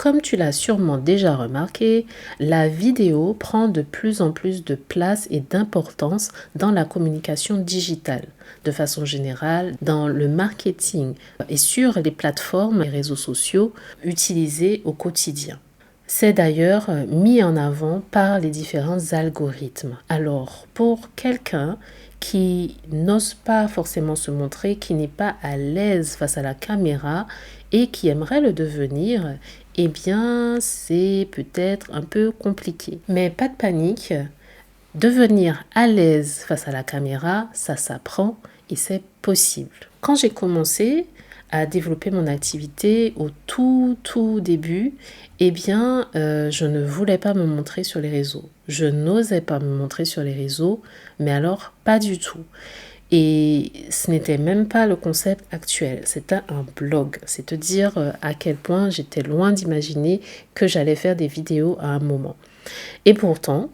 Comme tu l'as sûrement déjà remarqué, la vidéo prend de plus en plus de place et d'importance dans la communication digitale, de façon générale, dans le marketing et sur les plateformes et réseaux sociaux utilisés au quotidien. C'est d'ailleurs mis en avant par les différents algorithmes. Alors, pour quelqu'un qui n'ose pas forcément se montrer, qui n'est pas à l'aise face à la caméra et qui aimerait le devenir, eh bien, c'est peut-être un peu compliqué. Mais pas de panique, devenir à l'aise face à la caméra, ça s'apprend et c'est possible. Quand j'ai commencé à développer mon activité au tout début, eh bien, je ne voulais pas me montrer sur les réseaux. Je n'osais pas me montrer sur les réseaux, mais alors pas du tout. Et ce n'était même pas le concept actuel, c'était un blog. C'est te dire à quel point j'étais loin d'imaginer que j'allais faire des vidéos à un moment. Et pourtant,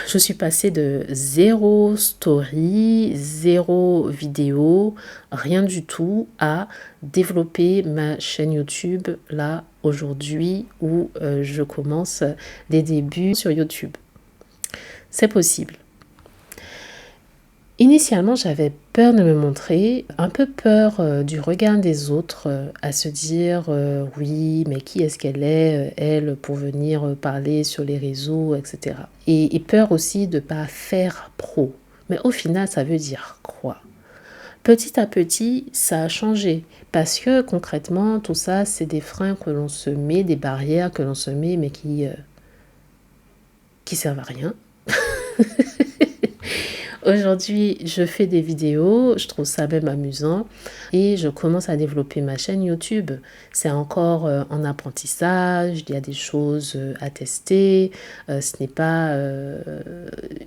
je suis passée de 0 story, 0 vidéo, rien du tout, à développer ma chaîne YouTube là aujourd'hui où je commence les débuts sur YouTube. C'est possible. Initialement, j'avais peur de me montrer, un peu peur du regard des autres, à se dire oui, mais qui est-ce qu'elle est, elle, pour venir parler sur les réseaux, etc. Et peur aussi de ne pas faire pro. Mais au final, ça veut dire quoi? Petit à petit, ça a changé parce que concrètement, tout ça, c'est des freins que l'on se met, des barrières que l'on se met, mais qui servent à rien. Aujourd'hui, je fais des vidéos, je trouve ça même amusant et je commence à développer ma chaîne YouTube. C'est encore en apprentissage, il y a des choses à tester, ce n'est pas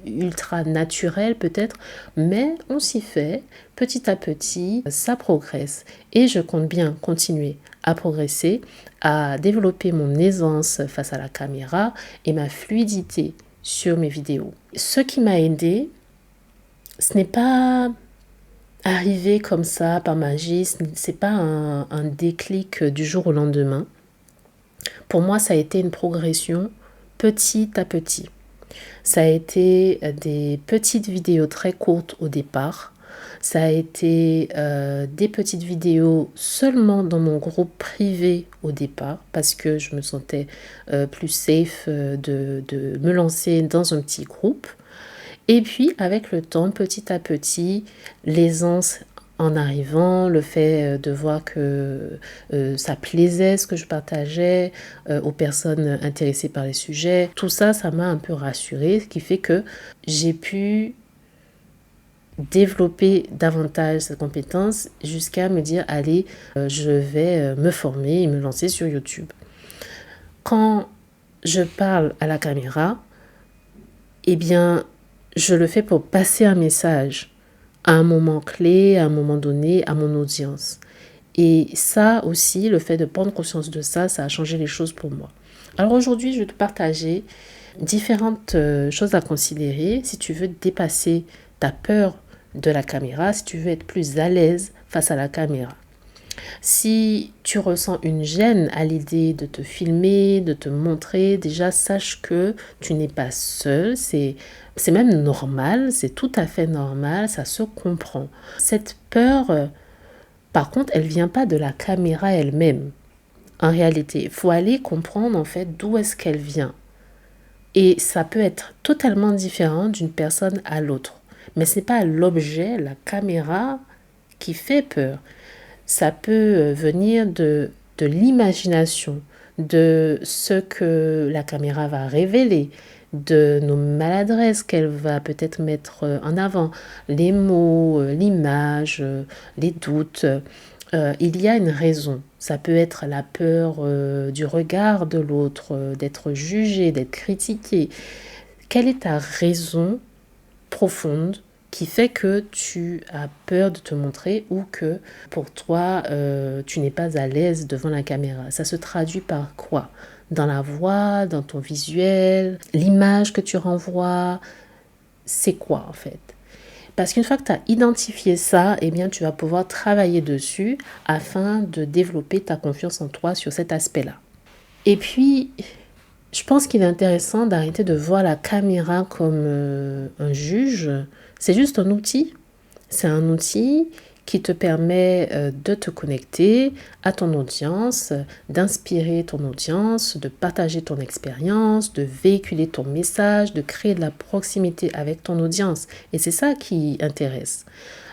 ultra naturel peut-être, mais on s'y fait petit à petit, ça progresse et je compte bien continuer à progresser, à développer mon aisance face à la caméra et ma fluidité sur mes vidéos. Ce qui m'a aidé, ce n'est pas arrivé comme ça par magie, c'est pas un déclic du jour au lendemain. Pour moi, ça a été une progression petit à petit. Ça a été des petites vidéos très courtes au départ. Ça a été des petites vidéos seulement dans mon groupe privé au départ parce que je me sentais plus safe de me lancer dans un petit groupe. Et puis, avec le temps, petit à petit, l'aisance en arrivant, le fait de voir que ça plaisait ce que je partageais aux personnes intéressées par les sujets, tout ça, ça m'a un peu rassurée, ce qui fait que j'ai pu développer davantage cette compétence jusqu'à me dire, allez, je vais me former et me lancer sur YouTube. Quand je parle à la caméra, eh bien, je le fais pour passer un message à un moment clé, à un moment donné, à mon audience. Et ça aussi, le fait de prendre conscience de ça, ça a changé les choses pour moi. Alors aujourd'hui, je vais te partager différentes choses à considérer si tu veux dépasser ta peur de la caméra, si tu veux être plus à l'aise face à la caméra. Si tu ressens une gêne à l'idée de te filmer, de te montrer, déjà sache que tu n'es pas seul, c'est même normal, c'est tout à fait normal, ça se comprend. Cette peur, par contre, elle vient pas de la caméra elle-même. En réalité, il faut aller comprendre en fait d'où est-ce qu'elle vient. Et ça peut être totalement différent d'une personne à l'autre. Mais ce n'est pas l'objet, la caméra, qui fait peur. Ça peut venir de l'imagination, de ce que la caméra va révéler, de nos maladresses qu'elle va peut-être mettre en avant, les mots, l'image, les doutes. Il y a une raison. Ça peut être la peur du regard de l'autre, d'être jugé, d'être critiqué. Quelle est ta raison profonde qui fait que tu as peur de te montrer ou que pour toi, tu n'es pas à l'aise devant la caméra? Ça se traduit par quoi? Dans la voix, dans ton visuel, l'image que tu renvoies, c'est quoi en fait? Parce qu'une fois que tu as identifié ça, eh bien, tu vas pouvoir travailler dessus afin de développer ta confiance en toi sur cet aspect-là. Et puis, je pense qu'il est intéressant d'arrêter de voir la caméra comme un juge. C'est juste un outil. C'est un outil qui te permet de te connecter à ton audience, d'inspirer ton audience, de partager ton expérience, de véhiculer ton message, de créer de la proximité avec ton audience. Et c'est ça qui intéresse.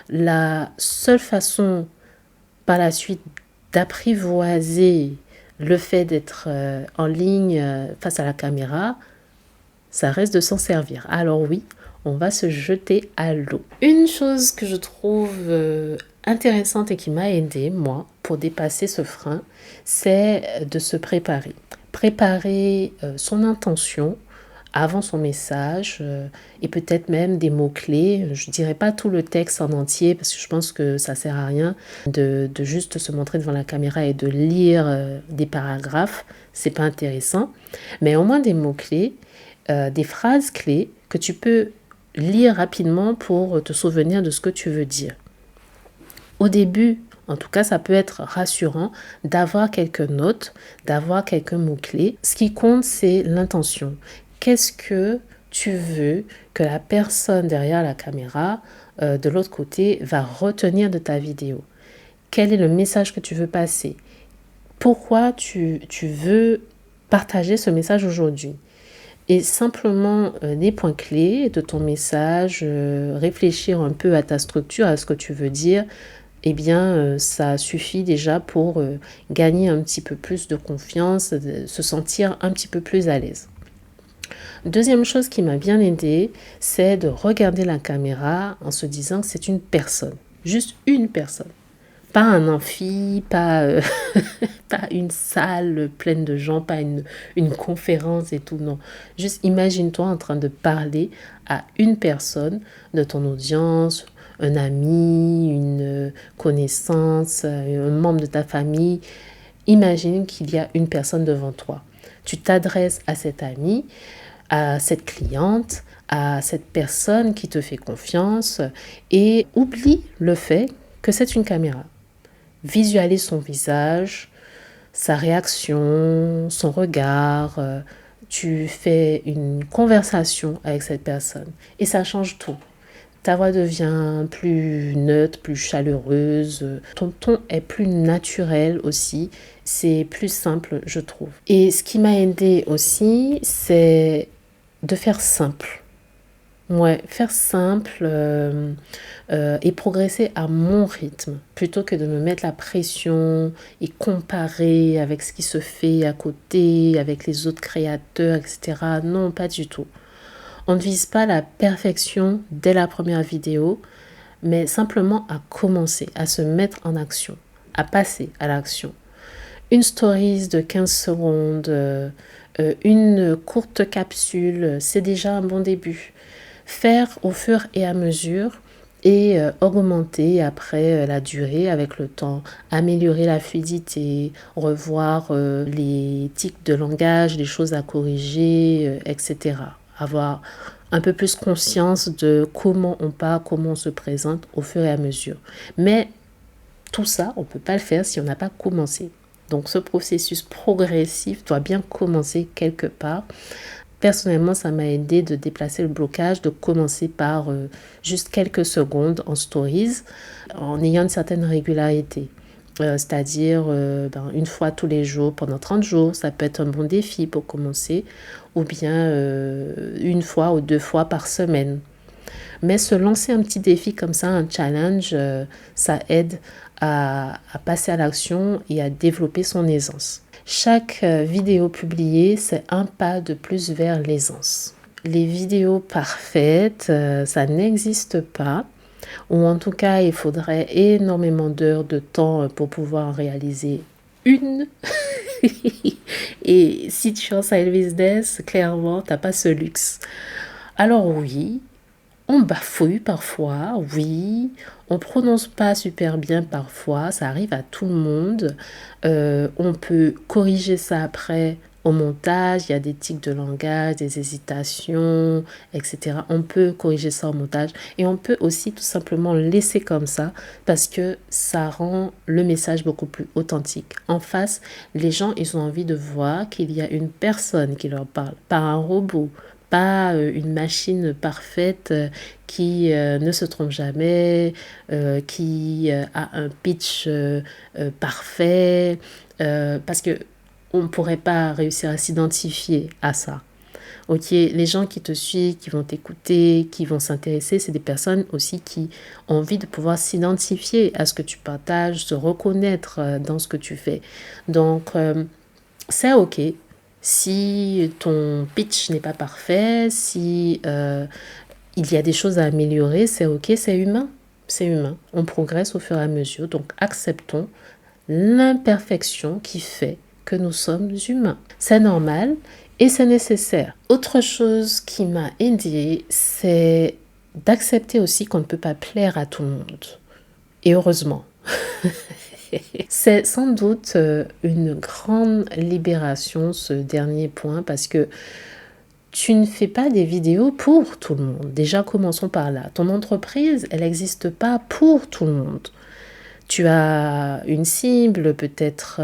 La seule façon par la suite d'apprivoiser le fait d'être en ligne face à la caméra, ça reste de s'en servir. Alors oui, on va se jeter à l'eau. Une chose que je trouve intéressante et qui m'a aidée, moi, pour dépasser ce frein, c'est de se préparer. Préparer son intention avant son message et peut-être même des mots-clés. Je ne dirais pas tout le texte en entier parce que je pense que ça ne sert à rien de juste se montrer devant la caméra et de lire des paragraphes. C'est pas intéressant. Mais au moins des mots-clés, des phrases clés que tu peux lire rapidement pour te souvenir de ce que tu veux dire. Au début, en tout cas, ça peut être rassurant d'avoir quelques notes, d'avoir quelques mots-clés. Ce qui compte, c'est l'intention. Qu'est-ce que tu veux que la personne derrière la caméra, de l'autre côté, va retenir de ta vidéo? Quel est le message que tu veux passer? Pourquoi tu veux partager ce message aujourd'hui? Et simplement des points clés de ton message, réfléchir un peu à ta structure, à ce que tu veux dire, eh bien, ça suffit déjà pour gagner un petit peu plus de confiance, se sentir un petit peu plus à l'aise. Deuxième chose qui m'a bien aidée, c'est de regarder la caméra en se disant que c'est une personne, juste une personne. Pas un amphi, pas une salle pleine de gens, pas une conférence et tout, non. Juste imagine-toi en train de parler à une personne de ton audience, un ami, une connaissance, un membre de ta famille. Imagine qu'il y a une personne devant toi. Tu t'adresses à cet ami, à cette cliente, à cette personne qui te fait confiance et oublie le fait que c'est une caméra. Visualise son visage, sa réaction, son regard. Tu fais une conversation avec cette personne et ça change tout. Ta voix devient plus neutre, plus chaleureuse. Ton ton est plus naturel aussi. C'est plus simple, je trouve. Et ce qui m'a aidé aussi, c'est de faire simple. Ouais, faire simple et progresser à mon rythme plutôt que de me mettre la pression et comparer avec ce qui se fait à côté, avec les autres créateurs, etc. Non, pas du tout. On ne vise pas la perfection dès la première vidéo, mais simplement à commencer, à se mettre en action, à passer à l'action. Une stories de 15 secondes, une courte capsule, c'est déjà un bon début. Faire au fur et à mesure et augmenter après la durée avec le temps, améliorer la fluidité, revoir les tics de langage, les choses à corriger, etc. Avoir un peu plus conscience de comment on parle, comment on se présente au fur et à mesure. Mais tout ça, on ne peut pas le faire si on n'a pas commencé. Donc ce processus progressif doit bien commencer quelque part. Personnellement, ça m'a aidé de déplacer le blocage, de commencer par juste quelques secondes en stories, en ayant une certaine régularité. C'est-à-dire une fois tous les jours, pendant 30 jours, ça peut être un bon défi pour commencer, ou bien une fois ou 2 fois par semaine. Mais se lancer un petit défi comme ça, un challenge, ça aide à passer à l'action et à développer son aisance. Chaque vidéo publiée, c'est un pas de plus vers l'aisance. Les vidéos parfaites, ça n'existe pas. Ou en tout cas, il faudrait énormément d'heures de temps pour pouvoir en réaliser une. Et si tu es en side business, clairement, tu n'as pas ce luxe. Alors oui, on bafouille parfois, oui. On prononce pas super bien parfois, ça arrive à tout le monde. On peut corriger ça après au montage, il y a des tics de langage, des hésitations, etc. On peut corriger ça au montage et on peut aussi tout simplement laisser comme ça parce que ça rend le message beaucoup plus authentique. En face, les gens, ils ont envie de voir qu'il y a une personne qui leur parle, pas un robot, pas une machine parfaite qui ne se trompe jamais, qui a un pitch parfait, parce que on ne pourrait pas réussir à s'identifier à ça. Ok, les gens qui te suivent, qui vont t'écouter, qui vont s'intéresser, c'est des personnes aussi qui ont envie de pouvoir s'identifier à ce que tu partages, se reconnaître dans ce que tu fais. Donc, c'est ok si ton pitch n'est pas parfait, si il y a des choses à améliorer, c'est ok, c'est humain. C'est humain. On progresse au fur et à mesure. Donc, acceptons l'imperfection qui fait que nous sommes humains. C'est normal et c'est nécessaire. Autre chose qui m'a aidée, c'est d'accepter aussi qu'on ne peut pas plaire à tout le monde. Et heureusement. C'est sans doute une grande libération, ce dernier point, parce que tu ne fais pas des vidéos pour tout le monde. Déjà, commençons par là. Ton entreprise, elle n'existe pas pour tout le monde. Tu as une cible, peut-être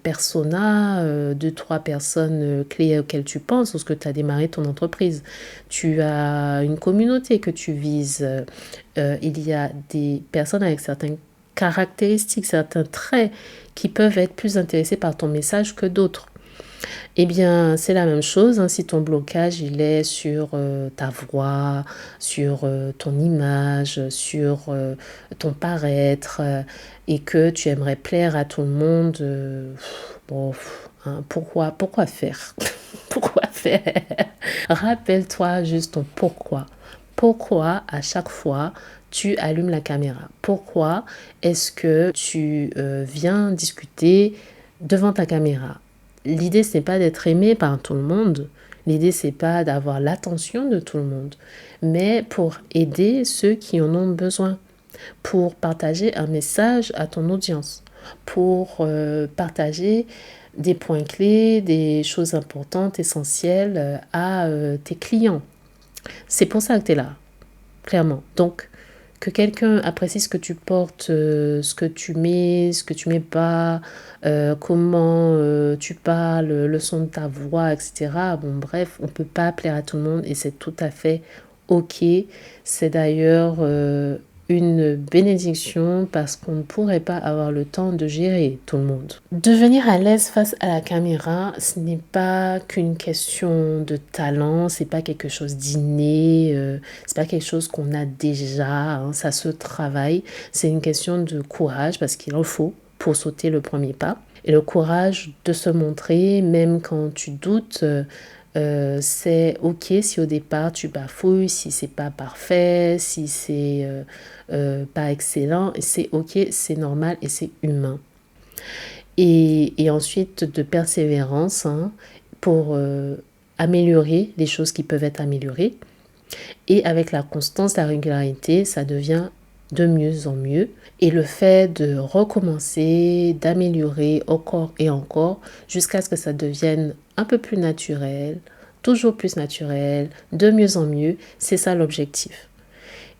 persona, 2, 3 personnes clés auxquelles tu penses lorsque tu as démarré ton entreprise. Tu as une communauté que tu vises. Il y a des personnes avec certaines caractéristiques, certains traits qui peuvent être plus intéressés par ton message que d'autres. Eh bien, c'est la même chose, hein, si ton blocage, il est sur ta voix, sur ton image, sur ton paraître, et que tu aimerais plaire à tout le monde, bon, hein, pourquoi faire? Pourquoi faire? Rappelle-toi juste ton pourquoi. Pourquoi à chaque fois tu allumes la caméra? Pourquoi est-ce que tu viens discuter devant ta caméra? L'idée, ce n'est pas d'être aimé par tout le monde. L'idée, c'est pas d'avoir l'attention de tout le monde, mais pour aider ceux qui en ont besoin, pour partager un message à ton audience, pour partager des points clés, des choses importantes, essentielles à tes clients. C'est pour ça que tu es là, clairement. Donc, que quelqu'un apprécie ce que tu portes, ce que tu mets, ce que tu mets pas, comment tu parles, le son de ta voix, etc. Bon, bref, on peut pas plaire à tout le monde et c'est tout à fait ok. C'est d'ailleurs une bénédiction parce qu'on ne pourrait pas avoir le temps de gérer tout le monde. Devenir à l'aise face à la caméra, ce n'est pas qu'une question de talent, c'est pas quelque chose d'inné, c'est pas quelque chose qu'on a déjà, hein, ça se travaille. C'est une question de courage parce qu'il en faut pour sauter le premier pas. Et le courage de se montrer, même quand tu doutes, c'est ok si au départ tu bafouilles, si c'est pas parfait, si c'est pas excellent, c'est ok, c'est normal et c'est humain. Et ensuite de persévérance, hein, pour améliorer les choses qui peuvent être améliorées. Et avec la constance, la régularité, ça devient de mieux en mieux. Et le fait de recommencer, d'améliorer encore et encore, jusqu'à ce que ça devienne un peu plus naturel, toujours plus naturel, de mieux en mieux, c'est ça l'objectif.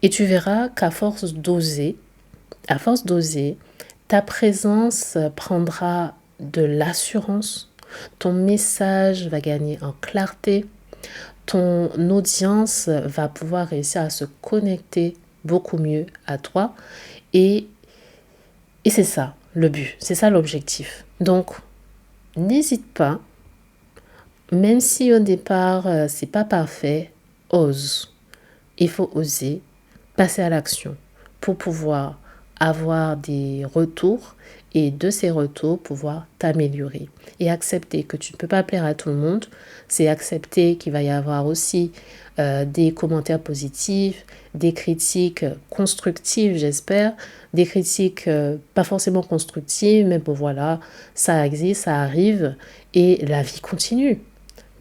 Et tu verras qu'à force d'oser, ta présence prendra de l'assurance, ton message va gagner en clarté, ton audience va pouvoir réussir à se connecter beaucoup mieux à toi et c'est ça le but, c'est ça l'objectif. Donc, n'hésite pas, même si au départ c'est pas parfait, ose. Il faut oser passer à l'action pour pouvoir avoir des retours et de ces retours pouvoir t'améliorer et accepter que tu ne peux pas plaire à tout le monde. C'est accepter qu'il va y avoir aussi des commentaires positifs, des critiques constructives, j'espère, des critiques pas forcément constructives, mais bon voilà, ça existe, ça arrive et la vie continue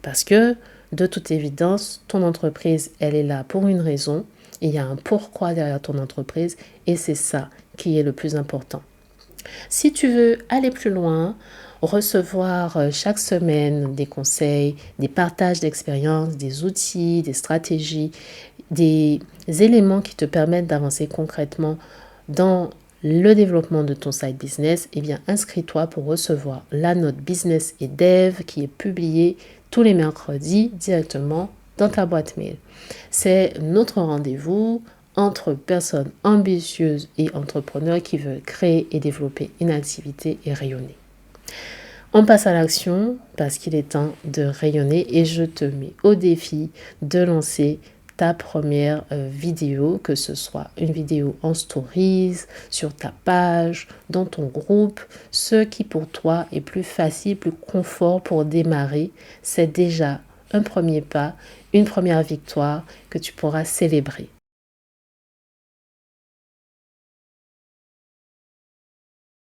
parce que de toute évidence, ton entreprise, elle est là pour une raison. Il y a un pourquoi derrière ton entreprise et c'est ça qui est le plus important. Si tu veux aller plus loin, recevoir chaque semaine des conseils, des partages d'expériences, des outils, des stratégies, des éléments qui te permettent d'avancer concrètement dans le développement de ton side business, eh bien inscris-toi pour recevoir la note business et dev qui est publiée tous les mercredis directement dans ta boîte mail. C'est notre rendez-vous entre personnes ambitieuses et entrepreneurs qui veulent créer et développer une activité et rayonner. On passe à l'action parce qu'il est temps de rayonner et je te mets au défi de lancer ta première vidéo, que ce soit une vidéo en stories, sur ta page, dans ton groupe, ce qui pour toi est plus facile, plus confort pour démarrer. C'est déjà un premier pas, une première victoire que tu pourras célébrer.